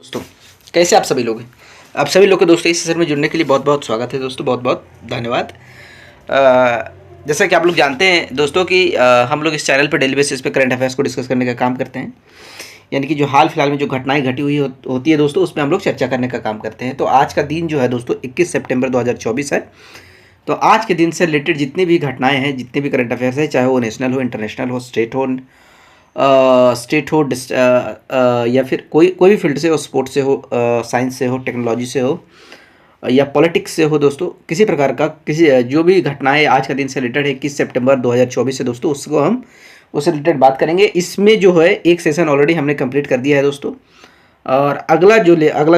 दोस्तों, कैसे आप सभी लोग हैं। आप सभी लोग को दोस्तों इस सेशन में जुड़ने के लिए बहुत बहुत स्वागत है दोस्तों, बहुत बहुत धन्यवाद। जैसा कि आप लोग जानते हैं दोस्तों कि हम लोग इस चैनल पर डेली बेसिस पे करंट अफेयर्स को डिस्कस करने का काम करते हैं। यानी कि जो हाल फिलहाल में जो घटनाएं घटी हुई होती है दोस्तों, उसमें हम लोग चर्चा करने का काम करते हैं। तो आज का दिन जो है दोस्तों 21 सितंबर 2024 है। तो आज के दिन से रिलेटेड जितनी भी घटनाएँ हैं, जितने भी करंट अफेयर्स है, चाहे वो नेशनल हो, इंटरनेशनल हो, स्टेट हो, या फिर कोई कोई भी फील्ड से हो, स्पोर्ट्स से हो, साइंस से हो, टेक्नोलॉजी से हो, या पॉलिटिक्स से हो दोस्तों, किसी प्रकार का जो भी घटनाएं आज का दिन से रिलेटेड है 21 सितंबर 2024 से दोस्तों, उसको हम उससे रिलेटेड बात करेंगे। इसमें जो है एक सेशन ऑलरेडी हमने कंप्लीट कर दिया है दोस्तों, और अगला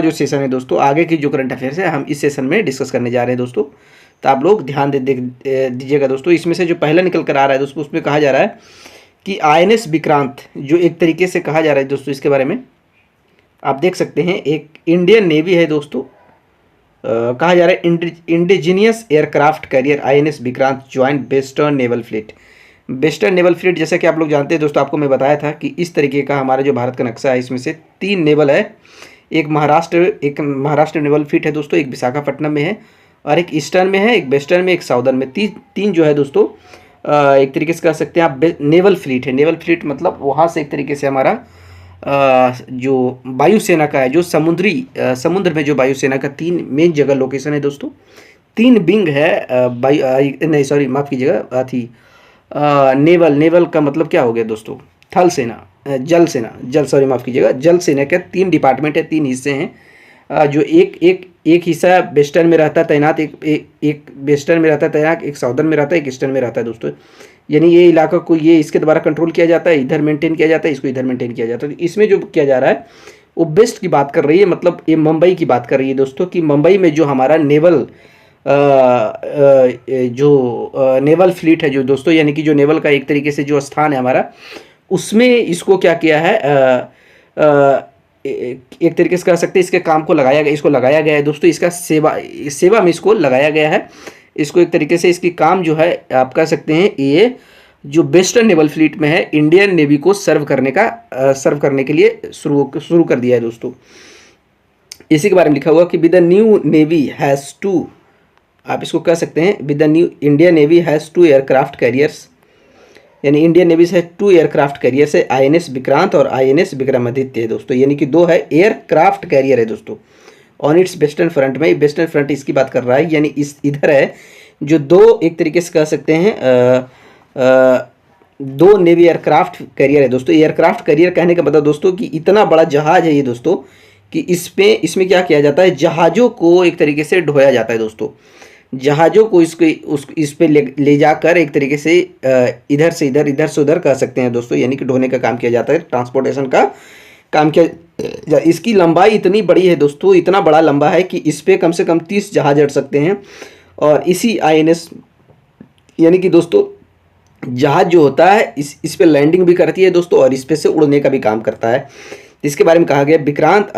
जो सेशन है दोस्तों, आगे की जो करंट अफेयर्स है हम इस सेशन में डिस्कस करने जा रहे हैं दोस्तों। तो आप लोग ध्यान दीजिएगा दोस्तों। इसमें से जो पहला निकल कर आ रहा है दोस्तों, उसमें कहा जा रहा है कि INS विक्रांत, जो एक तरीके से कहा जा रहा है दोस्तों, इसके बारे में आप देख सकते हैं। एक इंडियन नेवी है दोस्तों, कहा जा रहा है indigenous aircraft carrier INS Vikrant join western naval fleet. Western naval fleet, जैसा कि आप लोग जानते हैं दोस्तों, आपको मैं बताया था कि इस तरीके का हमारा जो भारत का नक्शा है, इसमें से 3 नेवल है। एक महाराष्ट्र नेवल फ्लीट है दोस्तों, एक विशाखापट्टनम में है, और एक ईस्टर्न में है, एक वेस्टर्न में, एक साउदर्न में। तीन जो है दोस्तों, एक तरीके से कह सकते हैं आप नेवल फ्लीट है। नेवल फ्लीट मतलब वहाँ से एक तरीके से हमारा जो वायुसेना का है, जो समुद्र में जो वायुसेना का 3 मेन जगह लोकेशन है दोस्तों, 3 विंग है। नहीं सॉरी, माफ़ कीजिएगा, थी नेवल का मतलब क्या हो गया दोस्तों, थल सेना, जल सॉरी माफ़ कीजिएगा, जल सेना के 3 डिपार्टमेंट है, 3 हिस्से हैं। जो एक हिस्सा वेस्टर्न में रहता है तैनात, एक वेस्टर्न में रहता है तैनात, एक साउदर्न में रहता है, एक ईस्टर्न में रहता है दोस्तों। यानी ये इलाका को ये इसके द्वारा कंट्रोल किया जाता है, इधर मेंटेन किया जाता है, इसको इधर मेंटेन किया जाता है। तो इसमें जो किया जा रहा है वो बेस्ट की बात कर रही है, मतलब ये मुंबई की बात कर रही है दोस्तों, कि मुंबई में जो हमारा नेवल नेवल फ्लीट है जो दोस्तों, यानी कि जो नेवल का एक तरीके से जो स्थान है हमारा, उसमें इसको क्या किया है, एक तरीके से कह सकते हैं इसके काम को इसको लगाया गया है दोस्तों। इसका सेवा में इसको लगाया गया है। इसको एक तरीके से इसकी काम जो है आप कह सकते हैं, ये जो वेस्टर्न नेवल फ्लीट में है, इंडियन नेवी को सर्व करने के लिए शुरू कर दिया है दोस्तों। इसी के बारे में लिखा हुआ कि with the new navy has 2, आप इसको कह सकते हैं with the new Indian navy has 2 aircraft carriers, यानी इंडियन नेवी से 2 एयरक्राफ्ट कैरियर से INS विक्रांत और INS विक्रमादित्य है दोस्तों, यानी कि 2 है एयरक्राफ्ट कैरियर है दोस्तों ऑन इट्स वेस्टर्न फ्रंट में। वेस्टर्न फ्रंट इसकी बात कर रहा है, यानी इधर है जो 2 एक तरीके से कह सकते हैं 2 नेवी एयरक्राफ्ट कैरियर है दोस्तों। एयरक्राफ्ट कैरियर कहने का मतलब दोस्तों कि इतना बड़ा जहाज है ये दोस्तों, कि इसमें क्या किया जाता है, जहाज़ों को एक तरीके से ढोया जाता है दोस्तों। जहाज़ों को इस पे ले जाकर एक तरीके से इधर से उधर कह सकते हैं दोस्तों, यानी कि ढोने का काम किया जाता है, ट्रांसपोर्टेशन का काम किया। इसकी लंबाई इतनी बड़ी है दोस्तों, इतना बड़ा लंबा है कि इस पे कम से कम 30 जहाज अड़ सकते हैं। और इसी INS, यानी कि दोस्तों जहाज जो होता है इस पे लैंडिंग भी करती है दोस्तों, और इस पे से उड़ने का भी काम करता है। इसके बारे में कहा गया विक्रांत,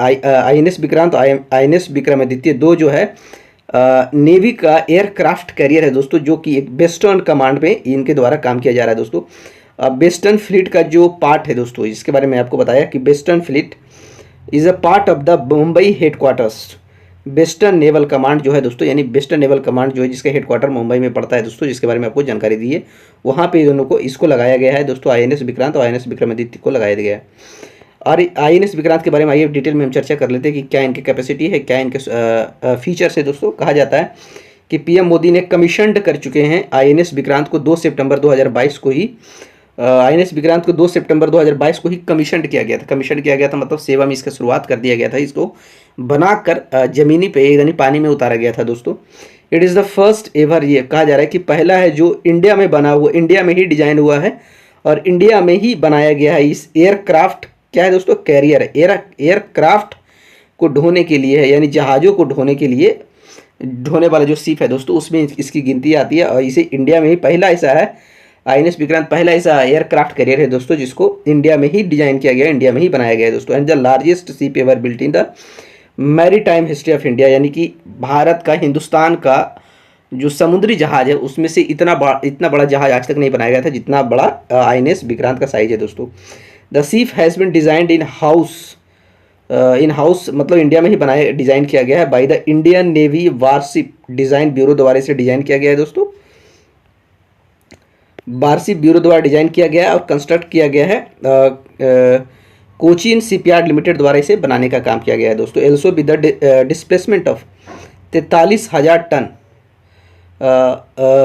INS विक्रांत और INS विक्रमादित्य 2 जो है नेवी का एयरक्राफ्ट कैरियर है दोस्तों, जो कि एक वेस्टर्न कमांड में इनके द्वारा काम किया जा रहा है दोस्तों। वेस्टर्न फ्लीट का जो पार्ट है दोस्तों, इसके बारे में आपको बताया कि western fleet is a part of the Mumbai headquarters. Western naval command जो है दोस्तों, यानी वेस्टर्न नेवल कमांड जो है जिसका हेडक्वार्टर मुंबई में पड़ता है दोस्तों, जिसके बारे में आपको जानकारी दी है, वहाँ पे दोनों को इसको लगाया गया है दोस्तों, INS विक्रांत और INS विक्रमादित्य को लगाया गया है। और INS विक्रांत के बारे में आइए डिटेल में हम चर्चा कर लेते हैं कि क्या इनकी कैपेसिटी है, क्या इनके फीचर्स है दोस्तों। कहा जाता है कि PM मोदी ने कमीशनड कर चुके हैं INS विक्रांत को 2 सितंबर 2022 को ही, INS विक्रांत को 2 सितंबर 2022 को ही कमीशन किया गया था। मतलब सेवा में इसका शुरुआत कर दिया गया था, इसको बनाकर जमीनी पे यानी पानी में उतारा गया था दोस्तों। It is the first ever, ये कहा जा रहा है कि पहला है जो इंडिया में बना हुआ, इंडिया में ही डिजाइन हुआ है और इंडिया में ही बनाया गया है। इस एयरक्राफ्ट क्या है दोस्तों, कैरियर है, एयरक्राफ्ट को ढोने के लिए है, यानी जहाज़ों को ढोने के लिए ढोने वाला जो शिप है दोस्तों, उसमें इसकी गिनती आती है। और इसे इंडिया में ही पहला ऐसा है, INS विक्रांत पहला ऐसा एयरक्राफ्ट कैरियर है दोस्तों जिसको इंडिया में ही डिजाइन किया गया, इंडिया में ही बनाया गया है दोस्तों। And the largest ship ever built in the maritime history of India, यानी कि भारत का, हिंदुस्तान का जो समुद्री जहाज है उसमें से इतना बड़ा जहाज आज तक नहीं बनाया गया था जितना बड़ा INS विक्रांत का साइज है दोस्तों। The ship has been designed in house in house मतलब इंडिया में ही बनाया डिज़ाइन किया गया है by the Indian navy warship design bureau द्वारा इसे डिज़ाइन किया गया है दोस्तों। वारशिप ब्यूरो द्वारा डिज़ाइन किया गया है और कंस्ट्रक्ट किया गया है कोचिन शिपयार्ड लिमिटेड द्वारा इसे बनाने का काम किया गया है दोस्तों। Also with the displacement of 43,000 ton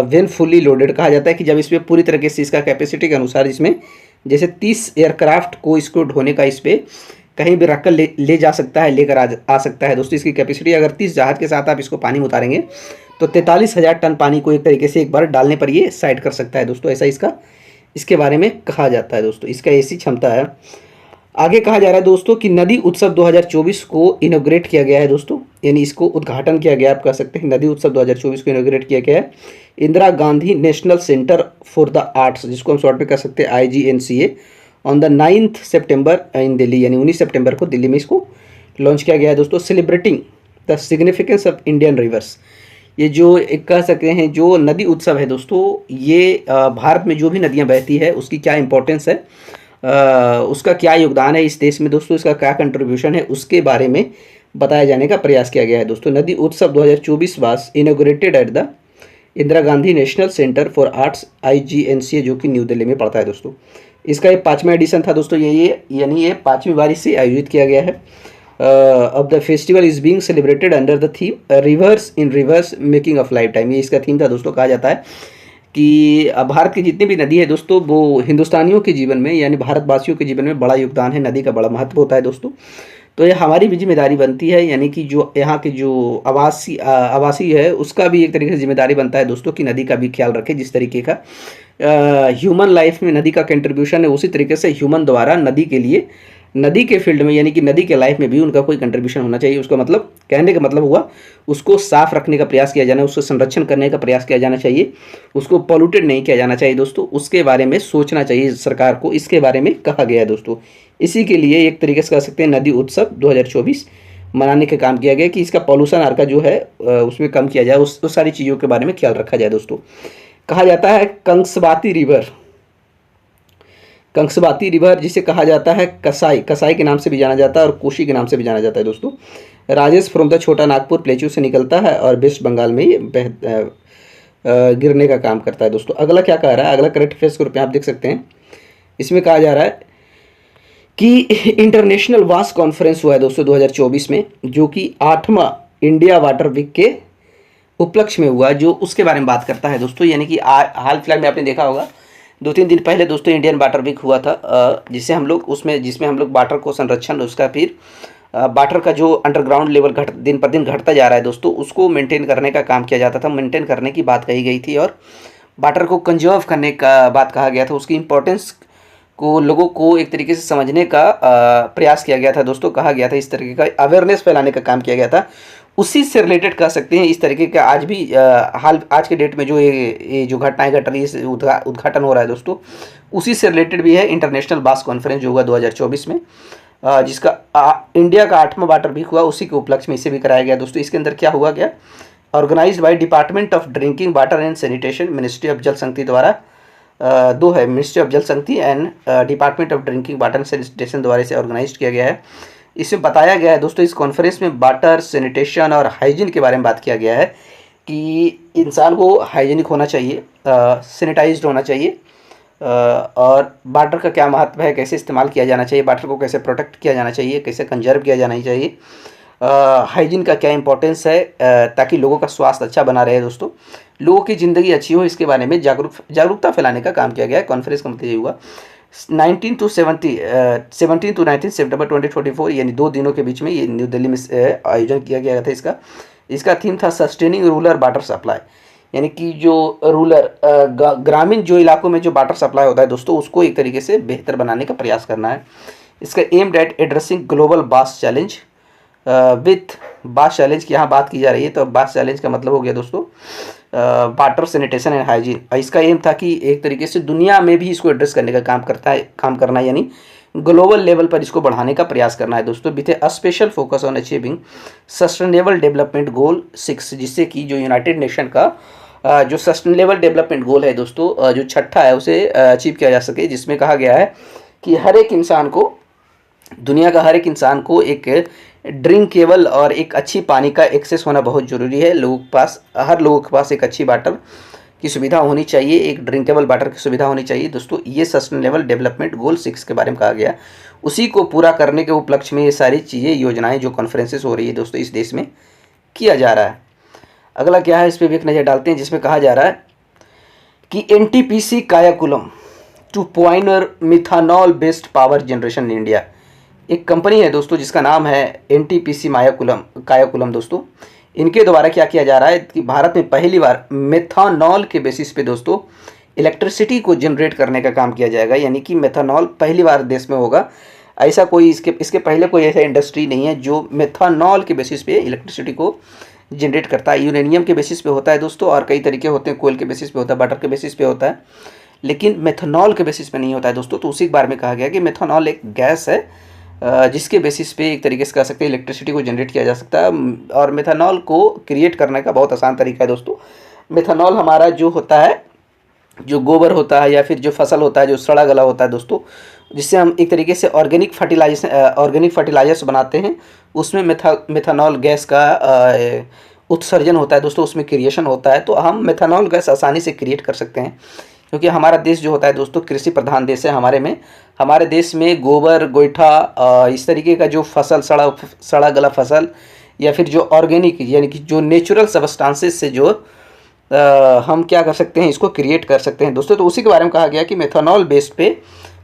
when fully loaded. कहा जाता है कि जब इसमें पूरी तरीके से इसका कैपेसिटी के अनुसार इसमें जैसे 30 एयरक्राफ्ट को इसको ढोने का इस पर कहीं भी रखकर ले जा सकता है, लेकर आ सकता है दोस्तों। इसकी कैपेसिटी अगर 30 जहाज़ के साथ आप इसको पानी में उतारेंगे तो 43,000 टन पानी को एक तरीके से एक बार डालने पर ये साइड कर सकता है दोस्तों। ऐसा इसके बारे में कहा जाता है दोस्तों, इसका ऐसी क्षमता है। आगे कहा जा रहा है दोस्तों कि नदी उत्सव 2024 को इनोग्रेट किया गया है दोस्तों, यानी इसको उद्घाटन किया गया, आप कह सकते हैं नदी उत्सव 2024 को इनोग्रेट किया गया है Indira Gandhi national centre for the arts, जिसको हम शॉर्ट में कह सकते हैं IGNCA, ऑन द 9 सितंबर इन दिल्ली, यानी 19 सितंबर को दिल्ली में इसको लॉन्च किया गया है दोस्तों। Celebrating the significance of Indian reverse, ये जो एक कह सकते हैं जो नदी उत्सव है दोस्तों, ये भारत में जो भी नदियाँ बहती है उसकी क्या इंपॉर्टेंस है, उसका क्या योगदान है इस देश में दोस्तों, इसका क्या कंट्रीब्यूशन है, उसके बारे में बताया जाने का प्रयास किया गया है दोस्तों। नदी उत्सव 2024 was inaugurated at the Indira Gandhi national centre for arts IGNCA, जो कि न्यू दिल्ली में पड़ता है दोस्तों। इसका ये 5वां एडिशन था दोस्तों, ये यानी ये 5वीं बार से आयोजित किया गया है। अब the festival is being celebrated under the theme reverse in reverse making of life time, ये इसका थीम था दोस्तों। कहा जाता है कि भारत की जितनी भी नदी है दोस्तों, वो हिंदुस्तानियों के जीवन में यानी भारतवासियों के जीवन में बड़ा योगदान है, नदी का बड़ा महत्व होता है दोस्तों। तो ये हमारी भी जिम्मेदारी बनती है, यानी कि जो यहाँ के जो आवासी है उसका भी एक तरीके से जिम्मेदारी बनता है दोस्तों कि नदी का भी ख्याल रखें। जिस तरीके का ह्यूमन लाइफ में नदी का कंट्रीब्यूशन है, उसी तरीके से ह्यूमन द्वारा नदी के लिए, नदी के फील्ड में यानी कि नदी के लाइफ में भी उनका कोई कंट्रीब्यूशन होना चाहिए। उसका मतलब कहने का मतलब हुआ उसको साफ रखने का प्रयास किया जाना, उसको संरक्षण करने का प्रयास किया जाना चाहिए, उसको पॉल्यूटेड नहीं किया जाना चाहिए दोस्तों। उसके बारे में सोचना चाहिए सरकार को, इसके बारे में कहा गया है दोस्तों। इसी के लिए एक तरीके से कह सकते हैं नदी उत्सव 2024 मनाने का काम किया गया कि इसका पॉल्यूशन आर का जो है उसमें कम किया जाए, उस सारी चीज़ों के बारे में ख्याल रखा जाए दोस्तों। कहा जाता है कंसबाती रिवर, कंसबाती रिवर जिसे कहा जाता है कसाई, कसाई के नाम से भी जाना जाता है और कोशी के नाम से भी जाना जाता है दोस्तों। राजेश फ्रॉम द छोटा नागपुर प्लेटू से निकलता है और वेस्ट बंगाल में ये गिरने का काम करता है दोस्तों। अगला क्या कह रहा है, अगला करंट अफेयर्स के रूप में आप देख सकते हैं। इसमें कहा जा रहा है कि इंटरनेशनल वास कॉन्फ्रेंस हुआ है दोस्तों 2024 में, जो कि 8वां इंडिया वाटर वीक के उपलक्ष्य में हुआ, जो उसके बारे में बात करता है दोस्तों। यानी कि हाल फिलहाल में आपने देखा होगा 2-3 दिन पहले दोस्तों इंडियन वाटर वीक हुआ था, जिसमें हम लोग वाटर को संरक्षण, उसका फिर वाटर का जो अंडरग्राउंड लेवल दिन पर दिन घटता जा रहा है दोस्तों, उसको मेंटेन करने का काम किया जाता था। मेंटेन करने की बात कही गई थी और वाटर को कंजर्व करने का बात कहा गया था। उसकी इंपॉर्टेंस को लोगों को एक तरीके से समझने का प्रयास किया गया था दोस्तों। कहा गया था इस तरीके का अवेयरनेस फैलाने का काम किया गया था। उसी से रिलेटेड कह सकते हैं इस तरीके का आज भी आज के डेट में जो ये जो घटनाएं घट रही है, उद्घाटन हो रहा है दोस्तों, उसी से रिलेटेड भी है इंटरनेशनल वास कॉन्फ्रेंस जो हुआ 2024 में, जिसका इंडिया का 8वां वाटर वीक हुआ, उसी के उपलक्ष्य में इसे भी कराया गया दोस्तों। इसके अंदर क्या हुआ क्या, organised by department of drinking water and sanitation, ministry of Jal Shakti द्वारा, दो है, ministry of Jal Shakti and department of drinking water and sanitation द्वारा इसे ऑर्गेनाइज किया गया है। इसमें बताया गया है दोस्तों, इस कॉन्फ्रेंस में वाटर, सैनिटेशन और हाइजीन के बारे में बात किया गया है कि इंसान को हाइजीनिक होना चाहिए, सैनिटाइज्ड होना चाहिए, और वाटर का क्या महत्व है, कैसे इस्तेमाल किया जाना चाहिए, वाटर को कैसे प्रोटेक्ट किया जाना चाहिए, कैसे कंजर्व किया जाना चाहिए, हाइजीन का क्या इंपॉर्टेंस है, ताकि लोगों का स्वास्थ्य अच्छा बना रहे दोस्तों, लोगों की ज़िंदगी अच्छी हो, इसके बारे में जागरूकता फैलाने का काम किया गया है। कॉन्फ्रेंस का मतलब ये हुआ 17 to 19 सितंबर 2024, यानी 2 दिनों के बीच में ये न्यू दिल्ली में आयोजन किया गया था। इसका थीम था सस्टेनिंग रूरल वाटर सप्लाई, यानी कि जो रूरल ग्रामीण जो इलाकों में जो वाटर सप्लाई होता है दोस्तों, उसको एक तरीके से बेहतर बनाने का प्रयास करना है। इसका एम्ड एट एड्रेसिंग ग्लोबल बास चैलेंज विथ बास चैलेंज की यहाँ बात की जा रही है। तो बास चैलेंज का मतलब हो गया दोस्तों वाटर, सैनिटेशन एंड हाइजीन। इसका एम था कि एक तरीके से दुनिया में भी इसको एड्रेस करने का काम करना है, यानी ग्लोबल लेवल पर इसको बढ़ाने का प्रयास करना है दोस्तों, with A special focus on achieving sustainable development goal 6, जिससे कि जो यूनाइटेड नेशन का जो सस्टेनेबल डेवलपमेंट गोल है दोस्तों, जो 6ठा है, उसे अचीव किया जा सके, जिसमें कहा गया है कि हर एक इंसान को दुनिया का हर एक इंसान को एक ड्रिंकेबल और एक अच्छी पानी का एक्सेस होना बहुत ज़रूरी है। लोगों के पास, हर लोगों के पास एक अच्छी वाटर की सुविधा होनी चाहिए, एक ड्रिंकेबल वाटर की सुविधा होनी चाहिए दोस्तों। ये सस्टेनेबल डेवलपमेंट गोल 6 के बारे में कहा गया। उसी को पूरा करने के उपलक्ष्य में ये सारी चीज़ें, योजनाएं, जो कॉन्फ्रेंसेस हो रही है दोस्तों इस देश में किया जा रहा है। अगला क्या है, इस पर भी एक नज़र डालते हैं, जिसमें कहा जा रहा है कि NTPC Kayamkulam to pioneer methanol based power generation in India. एक कंपनी है दोस्तों जिसका नाम है एनटीपीसी कायाकुलम दोस्तों। इनके द्वारा क्या किया जा रहा है कि भारत में पहली बार मेथानॉल के बेसिस पे दोस्तों इलेक्ट्रिसिटी को जनरेट करने का काम किया जाएगा। यानी कि मेथानॉल पहली बार देश में होगा। ऐसा कोई इसके पहले कोई ऐसा इंडस्ट्री नहीं है जो मेथानॉल के बेसिस पे इलेक्ट्रिसिटी को जनरेट करता है। यूरेनियम के बेसिस पे होता है दोस्तों, और कई तरीके होते हैं, कोयल के बेसिस पे होता है, बटर के बेसिस पे होता है, लेकिन मेथानॉल के बेसिस पे नहीं होता है दोस्तों। तो उसी के बारे में कहा गया कि मेथानॉल एक गैस है जिसके बेसिस पे एक तरीके से कह सकते हैं इलेक्ट्रिसिटी को जनरेट किया जा सकता है। और मेथानॉल को क्रिएट करने का बहुत आसान तरीका है दोस्तों। मेथानॉल हमारा जो होता है, जो गोबर होता है या फिर जो फसल होता है, जो सड़ा गला होता है दोस्तों, जिससे हम एक तरीके से ऑर्गेनिक फर्टिलाइजर्स बनाते हैं, उसमें मेथानॉल गैस का उत्सर्जन होता है दोस्तों, उसमें क्रिएशन होता है। तो हम मेथानॉल गैस आसानी से क्रिएट कर सकते हैं, क्योंकि हमारा देश जो होता है दोस्तों कृषि प्रधान देश है। हमारे देश में गोबर, गोईठा, इस तरीके का जो फसल, सड़ा गला फसल, या फिर जो ऑर्गेनिक यानी कि जो नेचुरल सबस्टांसेस से जो हम क्या कर सकते हैं, इसको क्रिएट कर सकते हैं दोस्तों। तो उसी के बारे में कहा गया कि मेथानॉल बेस्ड पे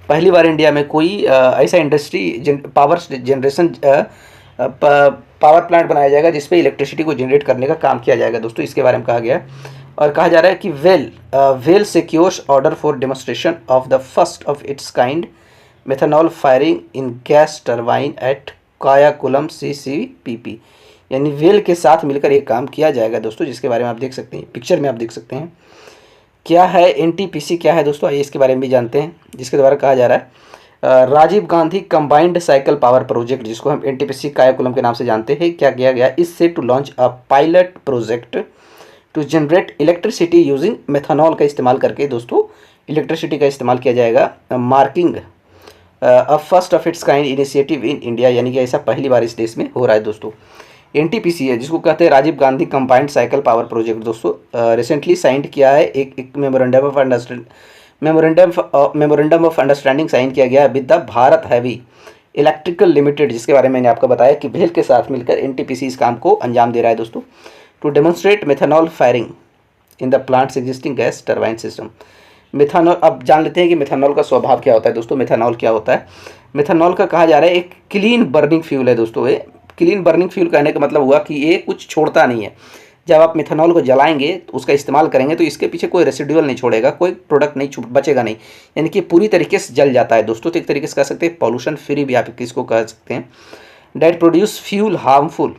पहली बार इंडिया में कोई ऐसा इंडस्ट्री पावर प्लांट बनाया जाएगा जिसपे इलेक्ट्रिसिटी को जनरेट करने का काम किया जाएगा दोस्तों। इसके बारे में कहा गया है। और कहा जा रहा है कि वेल secures order for demonstration of the first of its kind methanol firing in gas turbine at Kayamkulam CCPP। यानी वेल के साथ मिलकर एक काम किया जाएगा दोस्तों, जिसके बारे में आप देख सकते हैं, पिक्चर में आप देख सकते हैं। क्या है एनटीपीसी, क्या है दोस्तों, आइए इसके बारे में भी जानते हैं। जिसके द्वारा कहा जा रहा है Rajiv Gandhi combined cycle power project, जिसको हम एनटीपीसी कायाकुलम के नाम से जानते हैं, क्या किया गया, इससे to launch a pilot project to generate electricity using methanol का इस्तेमाल करके दोस्तों इलेक्ट्रिसिटी का इस्तेमाल किया जाएगा। Marking a first of its kind initiative in India, यानी कि ऐसा पहली बार इस देश में हो रहा है दोस्तों। एनटीपीसी है, जिसको कहते हैं Rajiv Gandhi combined cycle power project दोस्तों, रिसेंटली साइंड किया है एक मेमोरेंडम ऑफ अंडरस्टैंडिंग साइन किया गया with the Bharat heavy electrical limited, जिसके बारे में मैंने आपको बताया कि भेल के साथ मिलकर एनटीपीसी इस काम को अंजाम दे रहा है दोस्तों, to demonstrate methanol firing in the plants existing gas turbine system. Methanol, अब जान लेते हैं कि मेथानॉल का स्वभाव क्या होता है दोस्तों। मेथानॉल क्या होता है, मेथानॉल का कहा जा रहा है एक क्लीन बर्निंग फ्यूल है दोस्तों। ये क्लीन बर्निंग फ्यूल कहने का मतलब हुआ कि ये कुछ छोड़ता नहीं है। जब आप मेथानॉल को जलाएंगे तो उसका इस्तेमाल करेंगे तो इसके पीछे कोई रेसिडुअल नहीं छोड़ेगा, कोई प्रोडक्ट नहीं बचेगा नहीं, यानी कि पूरी तरीके से जल जाता है दोस्तों। तो एक तरीके से कह सकते हैं पॉल्यूशन फ्री भी आप इसको कह सकते हैं। That produce fuel harmful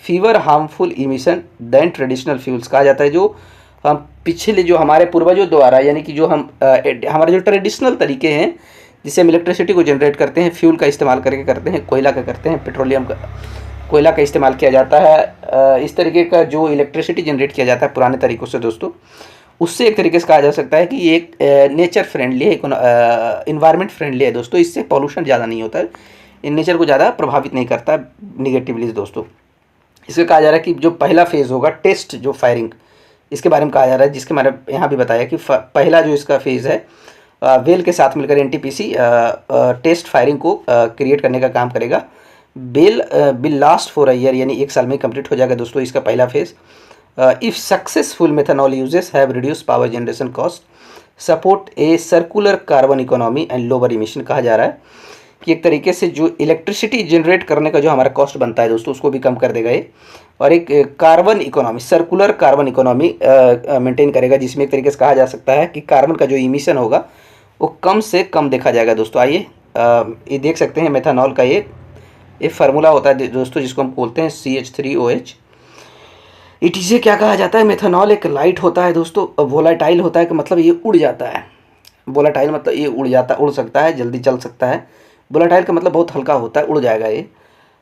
fewer harmful emission than traditional fuels, कहा जाता है जो हम पिछले जो हमारे पूर्वजों द्वारा, यानी कि जो हमारे जो ट्रेडिशनल तरीके हैं जिससे हम इलेक्ट्रिसिटी को जनरेट करते हैं, फ्यूल का इस्तेमाल करके करते हैं, कोयला का करते हैं, पेट्रोलियम का, कोयला का इस्तेमाल किया जाता है। इस तरीके का जो इलेक्ट्रिसिटी जनरेट किया जाता है पुराने तरीक़ों से दोस्तों, उससे एक तरीके से कहा जा सकता है कि ये एक नेचर फ्रेंडली है, इन्वायरमेंट फ्रेंडली है दोस्तों। इससे पॉल्यूशन ज़्यादा नहीं होता है, इन नेचर को ज़्यादा प्रभावित नहीं करता निगेटिवली दोस्तों। इसमें कहा जा रहा है कि जो पहला फेज़ होगा टेस्ट जो फायरिंग, इसके बारे में कहा जा रहा है, जिसके मैंने यहाँ भी बताया कि पहला जो इसका फेज़ है वेल के साथ मिलकर एनटीपीसी टेस्ट फायरिंग को क्रिएट करने का काम करेगा। Bill last for a year, यानी 1 साल में कंप्लीट हो जाएगा दोस्तों इसका पहला phase. If successful methanol uses have reduce power generation cost, support a circular carbon economy and lower emission, कहा जा रहा है कि एक तरीके से जो इलेक्ट्रिसिटी जनरेट करने का जो हमारा कॉस्ट बनता है दोस्तों उसको भी कम कर देगा ये, और एक carbon economy, circular carbon economy maintain करेगा, जिसमें एक तरीके से कहा जा सकता है कि कार्बन का जो इमिशन होगा वो कम से कम देखा जाएगा दोस्तों। आइए ये देख सकते हैं मेथानॉल का ये फार्मूला होता है दोस्तों, जिसको हम बोलते हैं CH3OH। इसे क्या कहा जाता है, मेथानॉल एक लाइट होता है दोस्तों, वोलाटाइल होता है कि मतलब ये उड़ जाता है। वोलाटाइल मतलब ये उड़ सकता है, जल्दी चल सकता है। वोलाटाइल का मतलब बहुत हल्का होता है, उड़ जाएगा ये।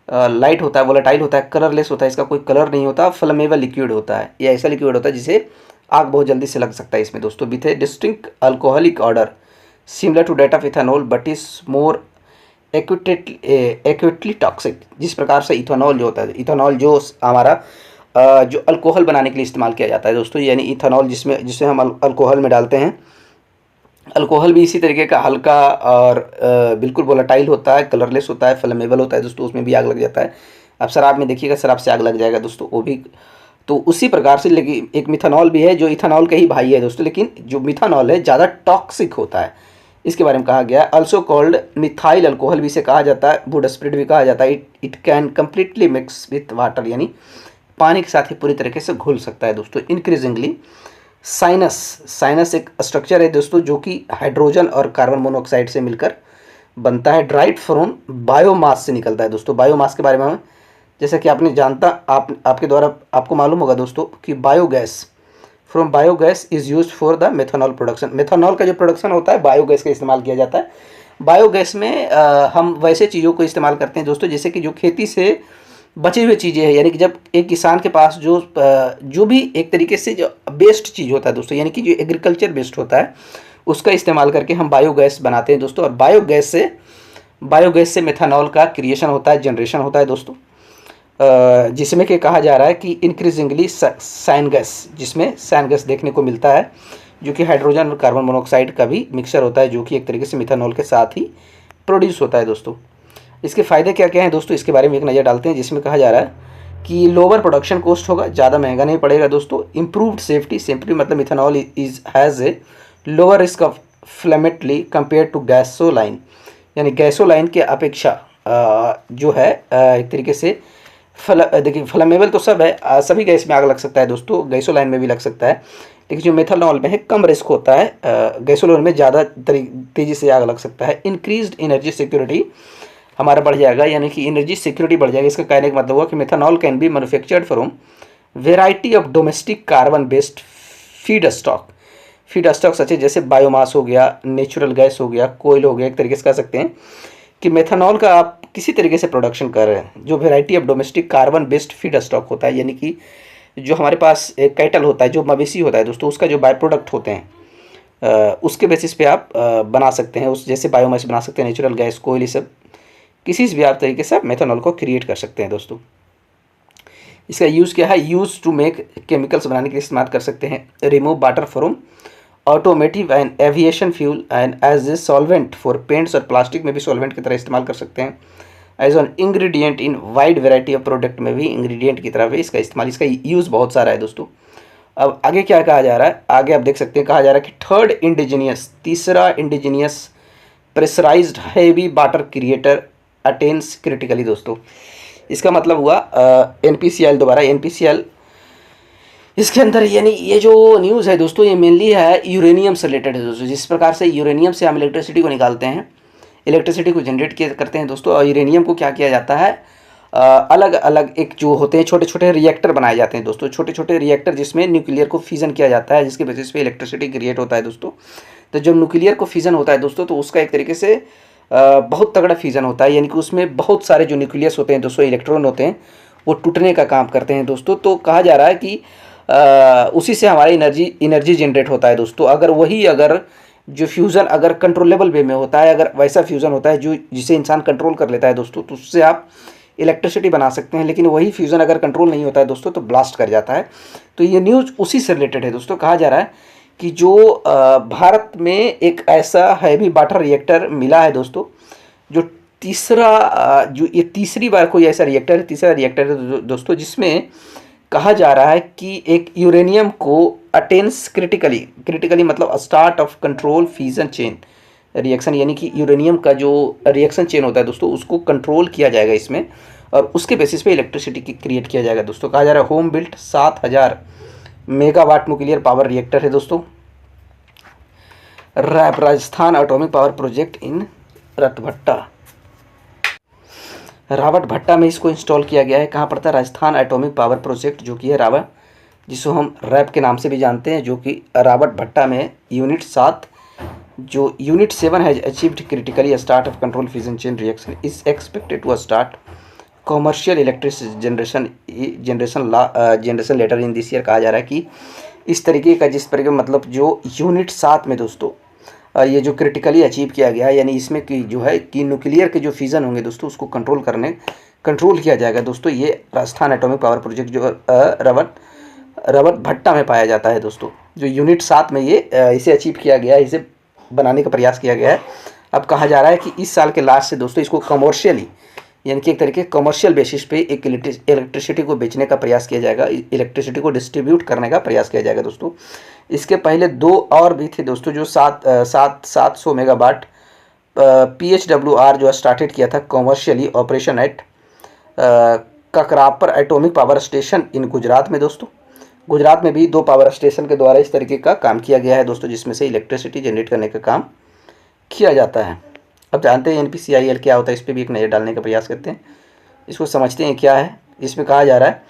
लाइट होता है, वोलाटाइल होता है, कलरलेस होता है, इसका कोई कलर नहीं होता, फ्लेमेबल लिक्विड होता है। ये ऐसा लिक्विड होता है जिसे आग बहुत जल्दी से लग सकता है इसमें दोस्तों। With a distinct alcoholic odour similar to that of ethanol but is more acutely toxic. जिस प्रकार से इथेनॉल जो होता है, इथेनॉल जो हमारा जो अल्कोहल बनाने के लिए इस्तेमाल किया जाता है दोस्तों, यानी इथेनॉल जिसे हम अल्कोहल में डालते हैं। अल्कोहल भी इसी तरीके का हल्का और बिल्कुल वोलेटाइल होता है, कलरलेस होता है, फ्लेमेबल होता है दोस्तों, उसमें भी आग लग जाता है। आप शराब में देखिएगा, शराब से आग लग जाएगा दोस्तों, वो भी। तो उसी प्रकार से लेकिन एक मिथानॉल भी है जो इथेनॉल का ही भाई है दोस्तों, लेकिन जो मिथानॉल है ज़्यादा टॉक्सिक होता है, इसके बारे में कहा गया। अल्सो कॉल्ड मिथाइल अल्कोहल भी इसे कहा जाता है, वुड स्प्रिट भी कहा जाता है। It can completely mix with water, यानी पानी के साथ ही पूरी तरीके से घुल सकता है दोस्तों। इंक्रीजिंगली साइनस एक स्ट्रक्चर है दोस्तों जो कि हाइड्रोजन और कार्बन मोनोऑक्साइड से मिलकर बनता है। ड्राइड फ्रॉम बायोमास से निकलता है दोस्तों। बायोमास के बारे में जैसा कि आपने जानता आपके द्वारा आपको मालूम होगा दोस्तों कि biogas from biogas is use for the methanol production. Methanol का जो प्रोडक्शन होता है बायोगैस का इस्तेमाल किया जाता है। बायोगैस में हम वैसे चीज़ों को इस्तेमाल करते हैं दोस्तों जैसे कि जो खेती से बची हुई चीज़ें हैं, यानी कि जब एक किसान के पास जो भी एक तरीके से जो बेस्ट चीज़ होता है दोस्तों, यानी कि जो एग्रीकल्चर बेस्ड होता है, उसका इस्तेमाल करके हम बायोगैस बनाते हैं दोस्तों। और बायोगैस से मेथनॉल का क्रिएशन होता है, जनरेशन होता है दोस्तों, जिसमें कि कहा जा रहा है कि इंक्रीजिंगली सैन गैस देखने को मिलता है, जो कि हाइड्रोजन और कार्बन मोनोऑक्साइड का भी मिक्सचर होता है, जो कि एक तरीके से मिथेनॉल के साथ ही प्रोड्यूस होता है दोस्तों। इसके फ़ायदे क्या क्या हैं दोस्तों, इसके बारे में एक नज़र डालते हैं, जिसमें कहा जा रहा है कि लोअर प्रोडक्शन कॉस्ट होगा, ज़्यादा महंगा नहीं पड़ेगा दोस्तों। इम्प्रूव्ड सेफ्टी, सिंपली मतलब methanol has a lower risk of flammability compare to gasoline, यानी गैसोलाइन के अपेक्षा जो है एक तरीके से देखिए फ्लेमेबल तो सब है, सभी गैस में आग लग सकता है दोस्तों, गैसोलाइन में भी लग सकता है, लेकिन जो मेथनॉल में है कम रिस्क होता है, गैसोलाइन में ज़्यादा तेज़ी से आग लग सकता है। इंक्रीज्ड एनर्जी सिक्योरिटी हमारा बढ़ जाएगा, यानी कि एनर्जी सिक्योरिटी बढ़ जाएगी। इसका कहने का मतलब हुआ कि methanol can be manufactured from variety of domestic carbon based feed stock such जैसे बायोमास हो गया, नेचुरल गैस हो गया, कोयल हो गया। एक तरीके से कह सकते हैं कि मेथनॉल का आप किसी तरीके से प्रोडक्शन कर रहे हैं जो variety of domestic carbon based feed stock होता है, यानी कि जो हमारे पास एक कैटल होता है, जो मवेशी होता है दोस्तों, उसका जो बाय प्रोडक्ट होते हैं उसके बेसिस पे आप बना सकते हैं, उस जैसे बायोमास बना सकते हैं, नेचुरल गैस, कोयल, ये सब किसी भी आप तरीके से आप मेथनॉल को क्रिएट कर सकते हैं दोस्तों। इसका यूज़ क्या है, यूज़ टू मेक केमिकल्स बनाने के लिए इस्तेमाल कर सकते हैं। Remove water from automotive and aviation fuel and as a solvent for paints, और प्लास्टिक में भी सॉल्वेंट की तरह इस्तेमाल कर सकते हैं। As an ingredient in wide variety of product में भी इंग्रेडिएंट की तरह भी इसका इस्तेमाल, इसका यूज़ बहुत सारा है दोस्तों। अब आगे क्या कहा जा रहा है, आगे आप देख सकते हैं, कहा जा रहा है कि तीसरा indigenous pressurised heavy water reactor attains critically दोस्तों। इसका मतलब हुआ NPCL, दोबारा NPCL इसके अंदर, यानी ये जो न्यूज़ है दोस्तों ये मेनली है यूरेनियम से रिलेटेड है दोस्तों। जिस प्रकार से यूरेनियम से हम इलेक्ट्रिसिटी को निकालते हैं, इलेक्ट्रिसिटी को जनरेट करते हैं दोस्तों, और यूरेनियम को क्या किया जाता है, अलग अलग एक जो होते हैं छोटे छोटे रिएक्टर बनाए जाते हैं दोस्तों, छोटे छोटे रिएक्टर जिसमें न्यूक्लियर को फिजन किया जाता है, जिसके बेसिस पे इलेक्ट्रिसिटी क्रिएट होता है दोस्तों। तो जब न्यूक्लियर को फिजन होता है दोस्तों तो उसका एक तरीके से बहुत तगड़ा फिजन होता है, यानी कि उसमें बहुत सारे जो न्यूक्लियस होते हैं दोस्तों, इलेक्ट्रॉन होते हैं, वो टूटने का काम करते हैं दोस्तों। तो कहा जा रहा है कि उसी से हमारा एनर्जी जनरेट होता है दोस्तों। अगर जो फ्यूज़न अगर कंट्रोलेबल वे में होता है, अगर वैसा फ्यूज़न होता है जिसे इंसान कंट्रोल कर लेता है दोस्तों, तो उससे आप इलेक्ट्रिसिटी बना सकते हैं। लेकिन वही फ्यूज़न अगर कंट्रोल नहीं होता है दोस्तों तो ब्लास्ट कर जाता है। तो ये न्यूज़ उसी से रिलेटेड है दोस्तों। कहा जा रहा है कि जो भारत में एक ऐसा हैवी वाटर रिएक्टर मिला है दोस्तों, जो जो ये तीसरी बार कोई ऐसा रिएक्टर है, तीसरा रिएक्टर है दोस्तों, कहा जा रहा है कि एक यूरेनियम को अटेन्स क्रिटिकली मतलब start of control fusion chain reaction, यानी कि यूरेनियम का जो रिएक्शन चेन होता है दोस्तों उसको कंट्रोल किया जाएगा इसमें, और उसके बेसिस पे इलेक्ट्रिसिटी क्रिएट किया जाएगा दोस्तों। कहा जा रहा है home built 7000 megawatt nuclear power reactor है दोस्तों। Rajasthan atomic power project in Rawatbhata में इसको इंस्टॉल किया गया है। कहाँ पड़ता है, राजस्थान एटॉमिक पावर प्रोजेक्ट, जो कि है रावत, जिसको हम रैप के नाम से भी जानते हैं, जो कि रावट भट्टा में यूनिट 7 जो unit 7 has achieved critically start of control fusion chain reaction is expected to start commercial electric generation later in this year. कहा जा रहा है कि इस तरीके का जिस तरीके मतलब जो यूनिट 7 में दोस्तों ये जो क्रिटिकली अचीव किया गया है, यानी इसमें कि जो है कि न्यूक्लियर के जो फिजन होंगे दोस्तों उसको कंट्रोल किया जाएगा दोस्तों। ये राजस्थान एटॉमिक पावर प्रोजेक्ट जो रवत भट्टा में पाया जाता है दोस्तों। जो यूनिट 7 में ये इसे अचीव किया गया है, इसे बनाने का प्रयास किया गया है। अब कहा जा रहा है कि इस साल के लास्ट से दोस्तों इसको कमर्शियली, यानी कि एक तरीके कमर्शियल बेसिस पे एक इलेक्ट्रिसिटी को बेचने का प्रयास किया जाएगा, इलेक्ट्रिसिटी को डिस्ट्रीब्यूट करने का प्रयास किया जाएगा दोस्तों। इसके पहले 2 और भी थे दोस्तों जो 700 मेगावाट PHWR जो स्टार्टेड किया था commercially operation at Kakrapar atomic power station इन गुजरात में दोस्तों। गुजरात में भी 2 पावर स्टेशन के द्वारा इस तरीके का काम किया गया है दोस्तों, जिसमें से इलेक्ट्रिसिटी जनरेट करने का काम किया जाता है। अब जानते हैं NPCIL क्या होता है, इस पर भी एक नज़र डालने का प्रयास करते हैं, इसको समझते हैं क्या है। इसमें कहा जा रहा है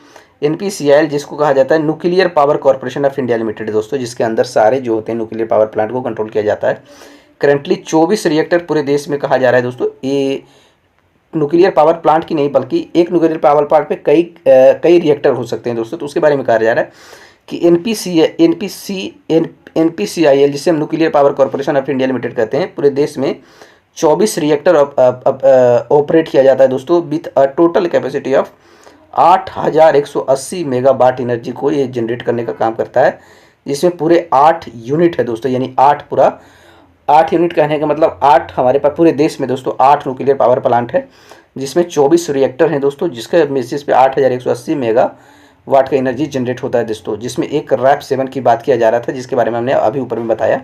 NPCIL जिसको कहा जाता है nuclear power corporation of India limited दोस्तों, जिसके अंदर सारे जो होते हैं न्यूक्लियर पावर प्लांट को कंट्रोल किया जाता है। करंटली 24 रिएक्टर पूरे देश में कहा जा रहा है दोस्तों। ये न्यूक्लियर पावर प्लांट की नहीं बल्कि एक न्यूक्लियर पावर प्लांट पे कई रिएक्टर हो सकते हैं दोस्तों। तो उसके बारे में कहा जा रहा है कि NPCIL जिसे हम nuclear power corporation of India limited कहते हैं, पूरे देश में 24 रिएक्टर ऑपरेट किया जाता है दोस्तों, with a total capacity of 8180 megawatt energy को ये जनरेट करने का काम करता है, जिसमें पूरे 8 यूनिट है दोस्तों। यानी 8 यूनिट कहने का मतलब 8 हमारे पास पूरे देश में दोस्तों 8 न्यूक्लियर पावर प्लांट है, जिसमें 24 रिएक्टर हैं दोस्तों, जिसके बेसिस पे 8180 मेगावाट का एनर्जी जनरेट होता है दोस्तों। जिसमें एक रैप 7 की बात किया जा रहा था, जिसके बारे में हमने अभी ऊपर में बताया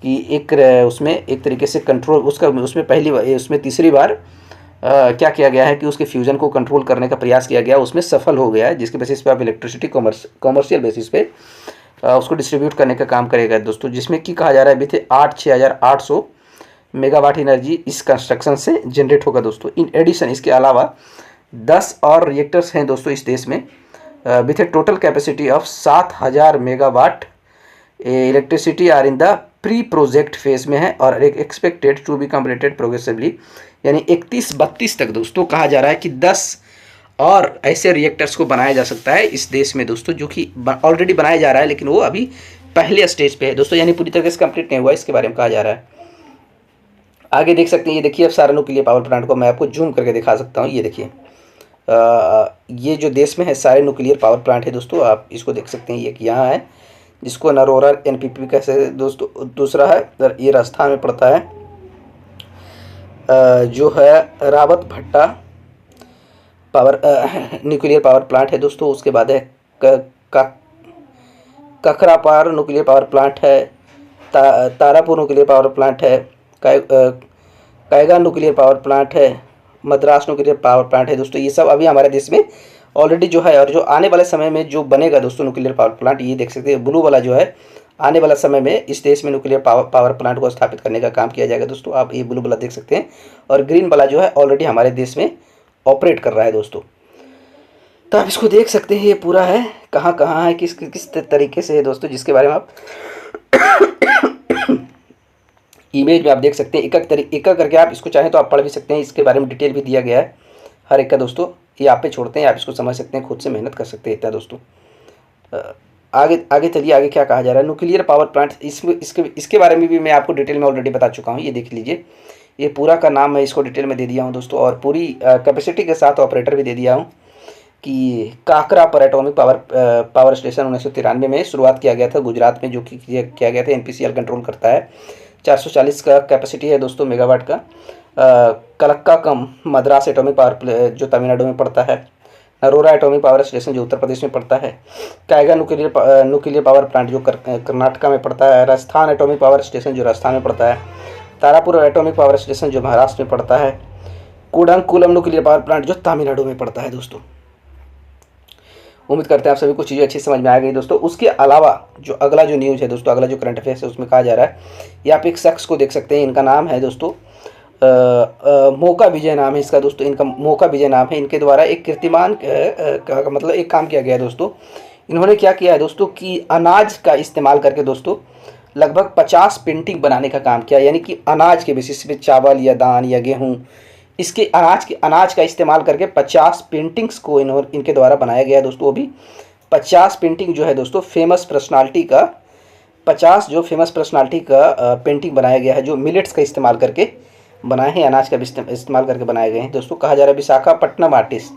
कि उसमें एक तरीके से कंट्रोल उसमें तीसरी बार क्या किया गया है कि उसके फ्यूजन को कंट्रोल करने का प्रयास किया गया, उसमें सफल हो गया है, जिसके बेसिस पे आप इलेक्ट्रिसिटी कमर्शियल बेसिस पे उसको डिस्ट्रीब्यूट करने का काम करेगा दोस्तों। जिसमें कि कहा जा रहा है अभी थे 6800 मेगावाट एनर्जी इस कंस्ट्रक्शन से जनरेट होगा दोस्तों। इन एडिशन इसके अलावा 10 और रिएक्टर्स हैं दोस्तों इस देश में, with a total capacity of 7000 megawatt electricity are in the pre project phase में है और expected to be completed progressively. यानी 31-32 तक दोस्तों कहा जा रहा है कि 10 और ऐसे रिएक्टर्स को बनाया जा सकता है इस देश में दोस्तों, जो कि ऑलरेडी बनाया जा रहा है, लेकिन वो अभी पहले स्टेज पे है दोस्तों, यानी पूरी तरह से कंप्लीट नहीं हुआ, इसके बारे में कहा जा रहा है। आगे देख सकते हैं, ये देखिए अब सारा न्यूक्लियर पावर प्लांट को मैं आपको जूम करके दिखा सकता हूँ। ये देखिए ये जो देश में है सारे न्यूक्लियर पावर प्लांट है दोस्तों, आप इसको देख सकते हैं। ये यहाँ है जिसको नरोरा NPP कहते हैं दोस्तों, दूसरा है ये राजस्थान में पड़ता है जो है रावत भट्टा पावर न्यूक्लियर पावर प्लांट है दोस्तों। उसके बाद है ककरापार न्यूक्लियर पावर प्लांट है, तारापुर न्यूक्लियर पावर प्लांट है, कायगा न्यूक्लियर पावर प्लांट है, मद्रास न्यूक्लियर पावर प्लांट है दोस्तों। ये सब अभी हमारे देश में ऑलरेडी जो है, और जो आने वाले समय में जो बनेगा दोस्तों न्यूक्लियर पावर प्लांट, ये देख सकते हैं ब्लू वाला जो है आने वाला समय में इस देश में न्यूक्लियर पावर प्लांट को स्थापित करने का काम किया जाएगा दोस्तों। आप ये ब्लू वाला देख सकते हैं, और ग्रीन वाला जो है ऑलरेडी हमारे देश में ऑपरेट कर रहा है दोस्तों। तो आप इसको देख सकते हैं, ये पूरा है कहाँ कहाँ है, किस तरीके से है दोस्तों, जिसके बारे में आप इमेज में आप देख सकते हैं। एक करके आप इसको चाहें तो आप पढ़ भी सकते हैं, इसके बारे में डिटेल भी दिया गया है हर एक का दोस्तों। ये आप पे छोड़ते हैं, आप इसको समझ सकते हैं, खुद से मेहनत कर सकते हैं इतना दोस्तों। आगे चलिए, आगे क्या कहा जा रहा है। न्यूक्लियर पावर प्लांट, इसके बारे में भी मैं आपको डिटेल में ऑलरेडी बता चुका हूँ। ये देख लीजिए, ये पूरा का नाम मैं इसको डिटेल में दे दिया हूँ दोस्तों, और पूरी कैपेसिटी के साथ ऑपरेटर भी दे दिया हूँ कि काकरा पर एटॉमिक पावर स्टेशन 1993 में शुरुआत किया गया था गुजरात में, जो कि किया गया था। NPCIL कंट्रोल करता है, 440 का कैपेसिटी है दोस्तों मेगावाट का। कलक्काकम मद्रास एटॉमिक पावर जो तमिलनाडु में पड़ता है, नरोरा एटॉमिक पावर स्टेशन जो उत्तर प्रदेश में पड़ता है, कायगा न्यूक्लियर पावर प्लांट जो कर्नाटका में पड़ता है, राजस्थान एटॉमिक पावर स्टेशन जो राजस्थान में पड़ता है, तारापुर एटॉमिक पावर स्टेशन जो महाराष्ट्र में पड़ता है, कूडंकुलम न्यूक्लियर पावर प्लांट जो तमिलनाडु में पड़ता है दोस्तों। उम्मीद करते हैं आप सभी को चीज़ें अच्छी समझ में आ गई दोस्तों। उसके अलावा जो अगला जो न्यूज़ है दोस्तों, अगला जो करंट अफेयर्स है, उसमें कहा जा रहा है, ये आप एक शख्स को देख सकते हैं, इनका नाम है दोस्तों मौका विजय नाम है इसका दोस्तों, इनका मौका विजय नाम है। इनके द्वारा एक कीर्तिमान का मतलब एक काम किया गया है दोस्तों। इन्होंने क्या किया है दोस्तों कि अनाज का इस्तेमाल करके दोस्तों लगभग 50 पेंटिंग बनाने का काम किया, यानी कि अनाज के बेसिस पे चावल या दान या गेहूँ, इसके अनाज का इस्तेमाल करके 50 पेंटिंग्स को इनके द्वारा बनाया गया है दोस्तों। वो भी 50 पेंटिंग जो है दोस्तों फेमस पर्सनालिटी का 50 जो फेमस पर्सनालिटी का पेंटिंग बनाया गया है, जो मिलेट्स का इस्तेमाल करके बनाए हैं, अनाज का इस्तेमाल करके बनाए गए हैं दोस्तों। कहा जा रहा है विशाखापट्टनम आर्टिस्ट,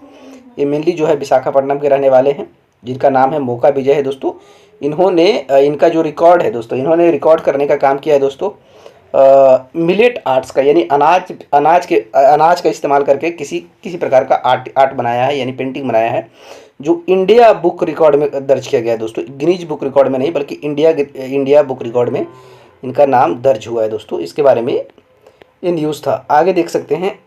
ये मेनली जो है विशाखापट्टनम के रहने वाले हैं, जिनका नाम है मोका विजय है दोस्तों। इन्होंने इनका जो रिकॉर्ड है दोस्तों, इन्होंने रिकॉर्ड करने का काम किया है दोस्तों मिलेट आर्ट्स का, यानी अनाज का इस्तेमाल करके किसी किसी प्रकार का आर्ट बनाया है, यानी पेंटिंग बनाया है, जो इंडिया बुक रिकॉर्ड में दर्ज किया गया है दोस्तों। गिनीज बुक रिकॉर्ड में नहीं, बल्कि इंडिया बुक रिकॉर्ड में इनका नाम दर्ज हुआ है दोस्तों। इसके बारे में ये न्यूज़ था। आगे देख सकते हैं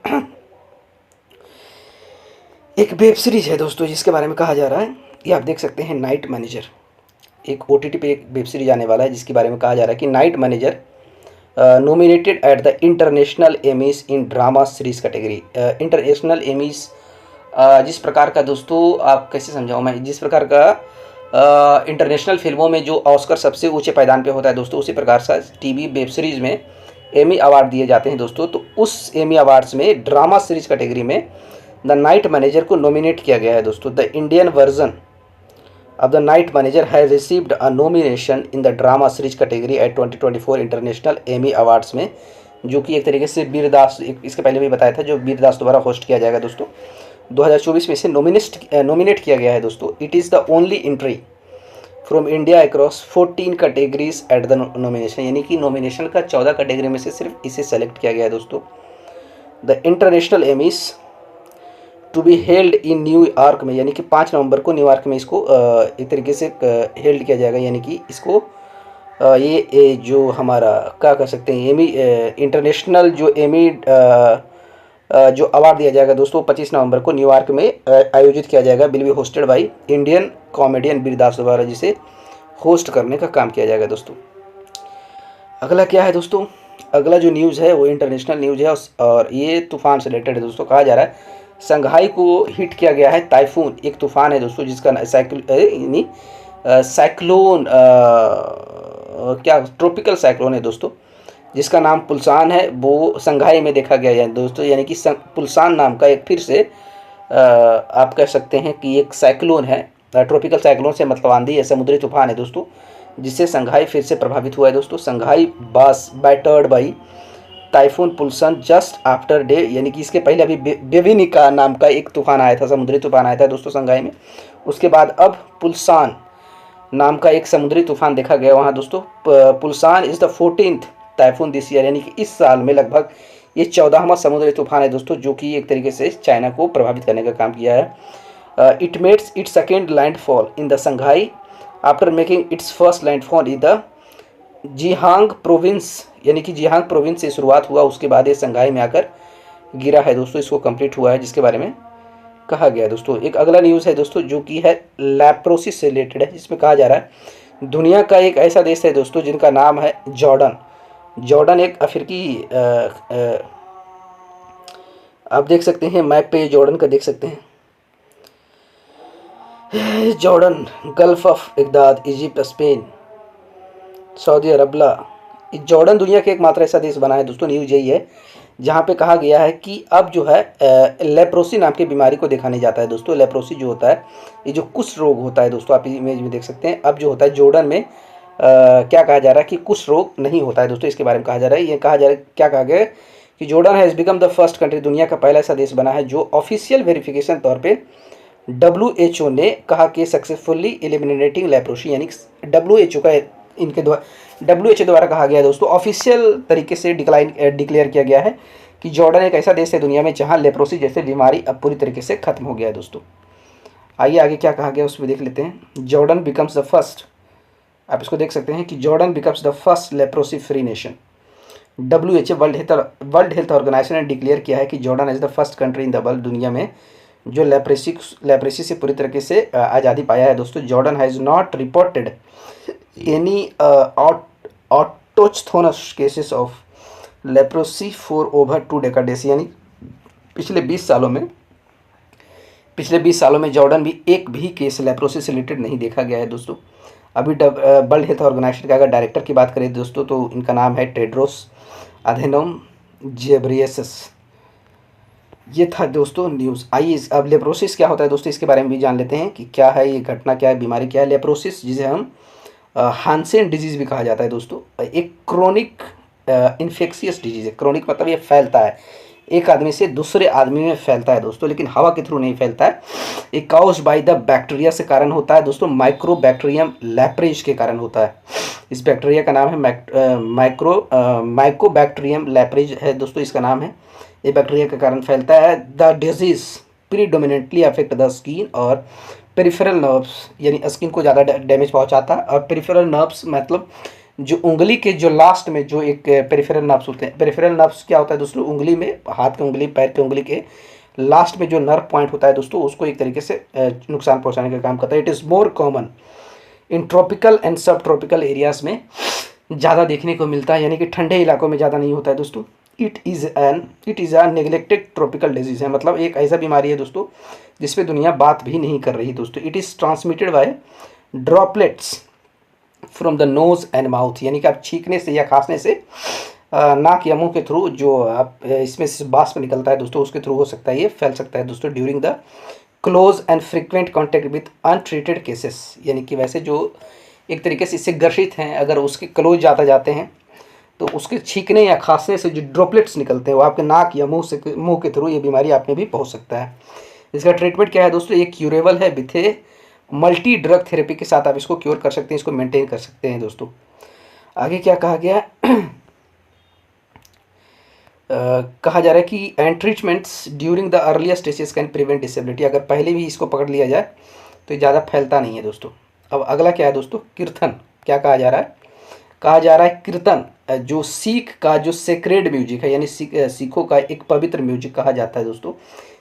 एक वेब सीरीज है दोस्तों, जिसके बारे में कहा जा रहा है, ये आप देख सकते हैं, नाइट मैनेजर। एक OTT पे एक वेब सीरीज आने वाला है, जिसके बारे में कहा जा रहा है कि night manager nominated at the international Emmys in drama series category. International Emmys जिस प्रकार का दोस्तों, आप कैसे समझाऊँ मैं, जिस प्रकार का इंटरनेशनल फिल्मों में जो ऑस्कर सबसे ऊंचे पायदान पे होता है दोस्तों, उसी प्रकार से टीवी वेब सीरीज़ में एमी अवार्ड दिए जाते हैं दोस्तों। तो उस एमी अवार्ड्स में ड्रामा सीरीज कैटेगरी में द नाइट मैनेजर को नॉमिनेट किया गया है दोस्तों। The Indian version of the Night Manager has received a nomination in the drama series category at 2024 international Emmy awards में, जो कि एक तरीके से वीरदास, इसके पहले भी बताया था, जो वीरदास द्वारा होस्ट किया जाएगा दोस्तों। 2024 में इसे नॉमिनेट किया गया है दोस्तों। It is the only entry from India across 14 categories at the nomination, यानी कि नॉमिनेशन का 14 कैटेगरी में से सिर्फ इसे सेलेक्ट किया गया है दोस्तों। The international Emmys to be held in New York में, यानी कि 5 नवंबर को न्यूयॉर्क में इसको एक तरीके से हेल्ड किया जाएगा, यानी कि इसको ये जो हमारा क्या कर सकते हैं, एमी इंटरनेशनल जो एमी जो अवार्ड दिया जाएगा दोस्तों, 25 नवंबर को न्यूयॉर्क में आयोजित किया जाएगा। Will be hosted by Indian comedian Vir Das द्वारा, जिसे होस्ट करने का काम किया जाएगा दोस्तों। अगला क्या है दोस्तों, अगला जो न्यूज़ है वो इंटरनेशनल न्यूज़ है, और ये तूफान से रिलेटेड है दोस्तों। कहा जा रहा है संघाई को हिट किया गया है टाइफून, एक तूफान है दोस्तों, जिसका साइक्लोन क्या ट्रॉपिकल साइक्लोन है दोस्तों, जिसका नाम पुलसान है, वो संघाई में देखा गया है दोस्तों। यानी कि पुलसान नाम का एक फिर से आप कह सकते हैं कि एक साइक्लोन है, ट्रॉपिकल साइक्लोन से मतलब आंधी है, समुद्री तूफान है दोस्तों, जिससे संघाई फिर से प्रभावित हुआ है दोस्तों। Shanghai was battered by typhoon Pulasan just after day, यानी कि इसके पहले अभी बेविनिका नाम का एक तूफान आया था, समुद्री तूफान आया था दोस्तों संघाई में। उसके बाद अब पुलसान नाम का एक समुद्री तूफान देखा गया वहाँ दोस्तों। Pulasan is the 14th typhoon this year, यानी कि इस साल में लगभग ये 14वां समुद्री तूफान है दोस्तों, जो कि एक तरीके से चाइना को प्रभावित करने का काम किया है। It makes its second landfall in the Shanghai after making its first landfall in the Zhejiang province, यानी कि जीहांग प्रोविंस से शुरुआत हुआ, उसके बाद ये संघाई में आकर गिरा है दोस्तों, इसको कंप्लीट हुआ है, जिसके बारे में कहा गया है दोस्तों। एक अगला न्यूज़ है दोस्तों, जो कि है लेप्रोसिस से रिलेटेड है, जिसमें कहा जा रहा है दुनिया का एक ऐसा देश है दोस्तों, जिनका नाम है जॉर्डन। जॉर्डन एक अफ्रीकी आप देख सकते हैं मैप पे, जॉर्डन का देख सकते हैं, जॉर्डन, गल्फ ऑफ इगदाद, इजिप्ट, स्पेन, सऊदी अरबला। जॉर्डन दुनिया का एकमात्र ऐसा देश बना है दोस्तों, न्यूज़ यही है, जहाँ पे कहा गया है कि अब जो है लेप्रोसी नाम की बीमारी को देखा नहीं जाता है दोस्तों। लेप्रोसी जो होता है, ये जो कुष्ठ रोग होता है दोस्तों, आप इमेज में देख सकते हैं। अब जो होता है जॉर्डन में क्या कहा जा रहा है कि कुष्ठ रोग नहीं होता है दोस्तों, इसके बारे में कहा जा रहा है। ये कहा जा रहा है, क्या कहा गया है कि Jordan has become the first country, दुनिया का पहला ऐसा देश बना है जो ऑफिशियल वेरिफिकेशन तौर पे WHO ने कहा कि सक्सेसफुली एलिमिनेटिंग लेप्रोसी, यानी WHO का इनके द्वारा WHO द्वारा कहा गया है दोस्तों, ऑफिशियल तरीके से डिक्लेयर किया गया है कि जॉर्डन एक ऐसा देश है दुनिया में जहां लेप्रोसी जैसे बीमारी अब पूरी तरीके से खत्म हो गया है दोस्तों। आइए आगे क्या कहा गया उसमें देख लेते हैं। जॉर्डन बिकम्स द फर्स्ट, आप इसको देख सकते हैं कि Jordan becomes the first leprosy free nation. WHO world health organisation ने डिक्लेयर किया है कि Jordan is the first country in the world, दुनिया में जो लेप्रेसी से पूरी तरीके से आज़ादी पाया है दोस्तों। Jordan has not reported any autochthonous cases of leprosy for over 2 decades, यानी पिछले 20 सालों में जॉर्डन भी एक भी केस लेप्रोसी से रिलेटेड नहीं देखा गया है दोस्तों। अभी वर्ल्ड हेल्थ ऑर्गेनाइजेशन का अगर डायरेक्टर की बात करें दोस्तों, तो इनका नाम है टेड्रोस अधेनोम जेब्रियसस। ये था दोस्तों न्यूज़। आइए अब लेप्रोसिस क्या होता है दोस्तों, इसके बारे में भी जान लेते हैं कि क्या है ये घटना, क्या है बीमारी, क्या है लेप्रोसिस, जिसे हम हांसेन डिजीज़ भी कहा जाता है दोस्तों। एक क्रोनिक इन्फेक्शियस डिजीज़ है। क्रोनिक मतलब ये फैलता है, एक आदमी से दूसरे आदमी में फैलता है दोस्तों, लेकिन हवा के थ्रू नहीं फैलता है। ये काउज्ड बाय द बैक्टीरिया से कारण होता है दोस्तों, माइक्रोबैक्टीरियम लैप्रेज के कारण होता है। इस बैक्टीरिया का नाम है माइकोबैक्टीरियम लैप्रेज है दोस्तों, इसका नाम है। ये बैक्टीरिया के कारण फैलता है। The disease predominantly affect the skin और पेरिफेरल नर्व्स, यानी स्किन को ज़्यादा डैमेज पहुंचाता है। और पेरिफेरल नर्व्स मतलब जो उंगली के जो लास्ट में जो एक पेरिफेरल नर्व्स होते हैं। पेरिफेरल नर्व्स क्या होता है दोस्तों, उंगली में, हाथ की उंगली, पैर की उंगली के लास्ट में जो नर्व पॉइंट होता है दोस्तों, उसको एक तरीके से नुकसान पहुंचाने का काम करता है। It is more common in tropical and सब ट्रॉपिकल एरियाज़ में ज़्यादा देखने को मिलता है, यानी कि ठंडे इलाकों में ज़्यादा नहीं होता है दोस्तों। It is a neglected tropical disease है, मतलब एक ऐसा बीमारी है दोस्तों जिस पे दुनिया बात भी नहीं कर रही दोस्तों। It is transmitted by droplets from the nose and mouth, यानी कि आप छींकने से या खांसने से नाक या मुंह के थ्रू जो आप इसमें से वाष्प निकलता है दोस्तों, उसके थ्रू हो सकता है, ये फैल सकता है दोस्तों। During the close and frequent contact with untreated cases, यानी कि वैसे जो एक तरीके से इससे ग्रसित हैं, अगर उसके क्लोज जाते हैं तो उसके छींकने या खांसने से जो ड्रॉपलेट्स निकलते हैं वो आपके नाक या मुंह के थ्रू ये बीमारी आप में भी पहुंच सकता है। इसका ट्रीटमेंट क्या है दोस्तों, ये क्यूरेबल है with a multi drug therapy के साथ आप इसको क्योर कर सकते हैं, इसको मेंटेन कर सकते हैं दोस्तों। आगे क्या कहा गया कहा जा रहा है कि and treatments during the earliest stages can prevent disability. अगर पहले भी इसको पकड़ लिया जाए तो ये ज़्यादा फैलता नहीं है दोस्तों। अब अगला क्या है दोस्तों, कीर्तन। क्या कहा जा रहा है, कहा जा रहा है कीर्तन जो सिख का जो सेक्रेड म्यूजिक है, यानी सिखों का एक पवित्र म्यूजिक कहा जाता है दोस्तों।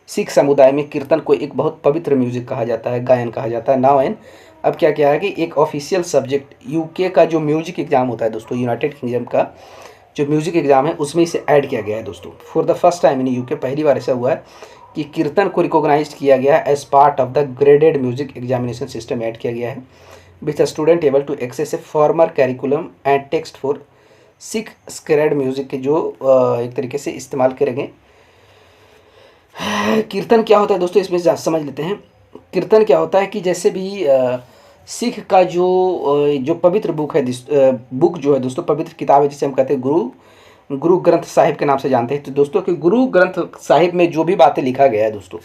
सिख समुदाय में कीर्तन को एक बहुत पवित्र म्यूजिक कहा जाता है, गायन कहा जाता है। नाउ एंड अब क्या क्या है कि एक ऑफिशियल सब्जेक्ट यूके का जो म्यूजिक एग्जाम होता है दोस्तों, यूनाइटेड किंगडम का जो म्यूजिक एग्जाम है उसमें इसे ऐड किया गया है दोस्तों। For the first time in UK, पहली बार ऐसा हुआ है कि कीर्तन को रिकॉग्नाइज किया गया है as part of the graded music examination system add किया गया है, with a student able to access a former curriculum and text for Sikh sacred music के जो एक तरीके से इस्तेमाल करेंगे। कीर्तन क्या होता है दोस्तों, इसमें समझ लेते हैं। कीर्तन क्या होता है कि जैसे भी सिख का जो पवित्र बुक है, बुक जो है दोस्तों, पवित्र किताब है जिसे हम कहते हैं गुरु ग्रंथ साहिब के नाम से जानते हैं। तो दोस्तों कि गुरु ग्रंथ साहिब में जो भी बातें लिखा गया है दोस्तों,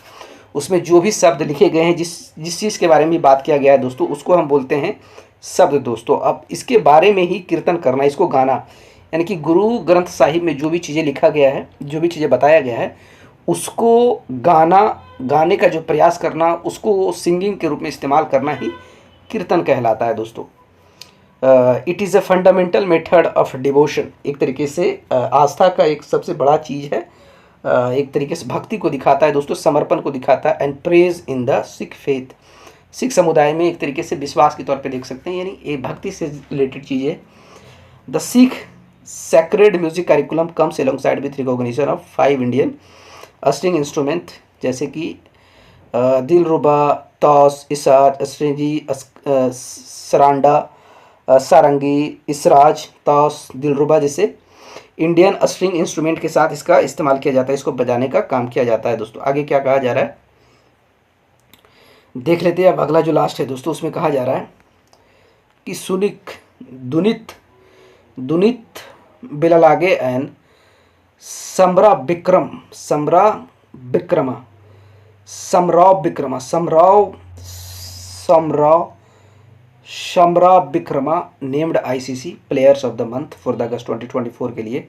उसमें जो भी शब्द लिखे गए हैं, जिस चीज़ के बारे में बात किया गया है दोस्तों, उसको हम बोलते हैं शब्द दोस्तों। अब इसके बारे में ही कीर्तन करना, इसको गाना, यानी कि गुरु ग्रंथ साहिब में जो भी चीज़ें लिखा गया है, जो भी चीज़ें बताया गया है, उसको गाने का जो प्रयास करना, उसको सिंगिंग के रूप में इस्तेमाल करना ही कीर्तन कहलाता है दोस्तों। It is a fundamental method of devotion, एक तरीके से आस्था का एक सबसे बड़ा चीज़ है, एक तरीके से भक्ति को दिखाता है दोस्तों, समर्पण को दिखाता है। And praise in the Sikh faith, Sikh समुदाय में एक तरीके से विश्वास के तौर पे देख सकते हैं, यानी ये भक्ति से रिलेटेड चीज़ है। The Sikh sacred music curriculum comes alongside with recognition of 5 Indian string instrument, जैसे कि दिलरुबा, तौस, इसार, अस्ट्रेंजी, सरांडा, सारंगी, इसराज, तौस, दिलरुबा जैसे इंडियन स्ट्रिंग इंस्ट्रूमेंट के साथ इसका इस्तेमाल किया जाता है, इसको बजाने का काम किया जाता है दोस्तों। आगे क्या कहा जा रहा है देख लेते हैं। अब अगला जो लास्ट है दोस्तों, उसमें कहा जा रहा है कि सुनिक दुनित दुनित बिललागे and Samarawickrama named ICC players of the month for the August 2024 के लिए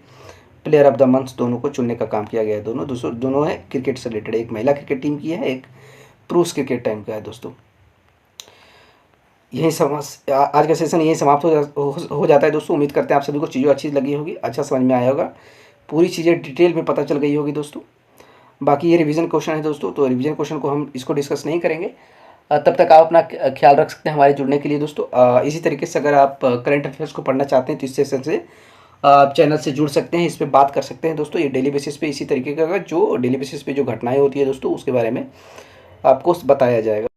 प्लेयर ऑफ द मंथ दोनों को चुनने का काम किया गया है। दोनों है क्रिकेट से रिलेटेड, एक महिला क्रिकेट टीम की है, एक पुरुष क्रिकेट टीम का है दोस्तों। यही आज का सेशन यही समाप्त हो जाता है दोस्तों। उम्मीद करते हैं आप सभी को चीज़ें अच्छी लगी होगी, अच्छा समझ में आया होगा, पूरी चीज़ें डिटेल में पता चल गई होगी दोस्तों। बाकी ये रिवीजन क्वेश्चन है दोस्तों, तो रिवीजन क्वेश्चन को हम इसको डिस्कस नहीं करेंगे। तब तक आप अपना ख्याल रख सकते हैं हमारे जुड़ने के लिए दोस्तों। इसी तरीके से अगर आप करंट अफेयर्स को पढ़ना चाहते हैं तो इस सेशन से आप चैनल से जुड़ सकते हैं, इस पर बात कर सकते हैं दोस्तों। ये डेली बेसिस पे इसी तरीके का जो डेली बेसिस पे जो घटनाएं होती है दोस्तों, उसके बारे में आपको बताया जाएगा।